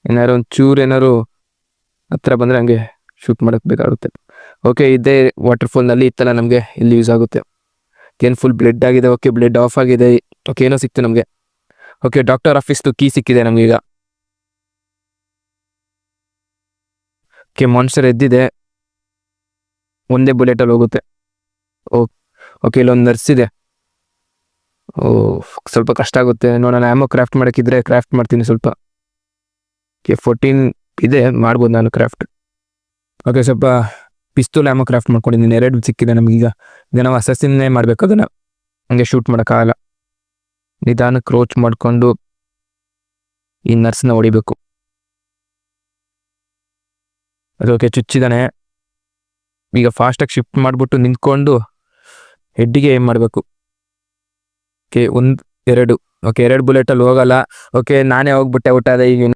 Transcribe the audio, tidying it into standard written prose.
ಏನಾರು ಒಂದು ಚೂರು ಏನಾರು ಹತ್ರ ಬಂದರೆ ಹಂಗೆ ಶೂಟ್ ಮಾಡೋಕ್ಕೆ ಬೇಕಾಗುತ್ತೆ. ಓಕೆ, ಇದೇ ವಾಟರ್ಫಾಲ್ನಲ್ಲಿ ಇತ್ತಲ್ಲ ನಮಗೆ ಇಲ್ಲಿ ಯೂಸ್ ಆಗುತ್ತೆ. ಏನು ಫುಲ್ ಬ್ಲಡ್ ಆಗಿದೆ. ಓಕೆ, ಬ್ಲಡ್ ಆಫ್ ಆಗಿದೆ. ಓಕೆ, ಏನೋ ಸಿಕ್ತು ನಮಗೆ. ಓಕೆ, ಡಾಕ್ಟರ್ ಆಫೀಸ್ದು ಕೀ ಸಿಕ್ಕಿದೆ ನಮಗೀಗ. ಓಕೆ, ಮಾನ್ಸ್ಟರ್ ಎದ್ದಿದೆ. ಒಂದೇ ಬುಲೆಟಲ್ಲಿ ಹೋಗುತ್ತೆ. ಓಕೆ, ಇಲ್ಲೊಂದು ನರ್ಸ್ ಇದೆ. ಸ್ವಲ್ಪ ಕಷ್ಟ ಆಗುತ್ತೆ. ನೋಡೋಣ, ಆ್ಯಮೋ ಕ್ರಾಫ್ಟ್ ಮಾಡೋಕ್ಕಿದ್ರೆ ಕ್ರಾಫ್ಟ್ ಮಾಡ್ತೀನಿ ಸ್ವಲ್ಪ. ಓಕೆ, 14 ಇದೆ, ಮಾಡ್ಬೋದು ನಾನು ಕ್ರಾಫ್ಟ್. ಓಕೆ, ಸ್ವಲ್ಪ ಪಿಸ್ತೂಲ್ ಆ್ಯಮೋ ಕ್ರಾಫ್ಟ್ ಮಾಡ್ಕೊಂಡಿದ್ದೀನಿ. 2 ಸಿಕ್ಕಿದೆ ನಮಗೀಗ. ಈಗ ನಾವು ಅಸಸ್ಸಿನ್ನೇ ಮಾಡಬೇಕು, ಅದನ್ನು ಹಂಗೆ ಶೂಟ್ ಮಾಡೋಕ್ಕಾಗಲ್ಲ. ನಿಧಾನ ಕ್ರೋಚ್ ಮಾಡಿಕೊಂಡು ಈ ನರ್ಸ್ನ ಹೊಡಿಬೇಕು. ಅದಕ್ಕೆ ಚುಚ್ಚಿದಾನೆ. ಈಗ ಫಾಸ್ಟಾಗಿ ಶಿಫ್ಟ್ ಮಾಡಿಬಿಟ್ಟು ನಿಂತ್ಕೊಂಡು ಹೆಡ್ಡಿಗೆ ಏಮ್ ಮಾಡಬೇಕು. ಓಕೆ, 1 2. ಓಕೆ, 2 ಬುಲೆಟಲ್ಲಿ ಹೋಗಲ್ಲ. ಓಕೆ, ನಾನೇ ಹೋಗ್ಬಿಟ್ಟೆ ಊಟ ಅದೇ. ಈಗ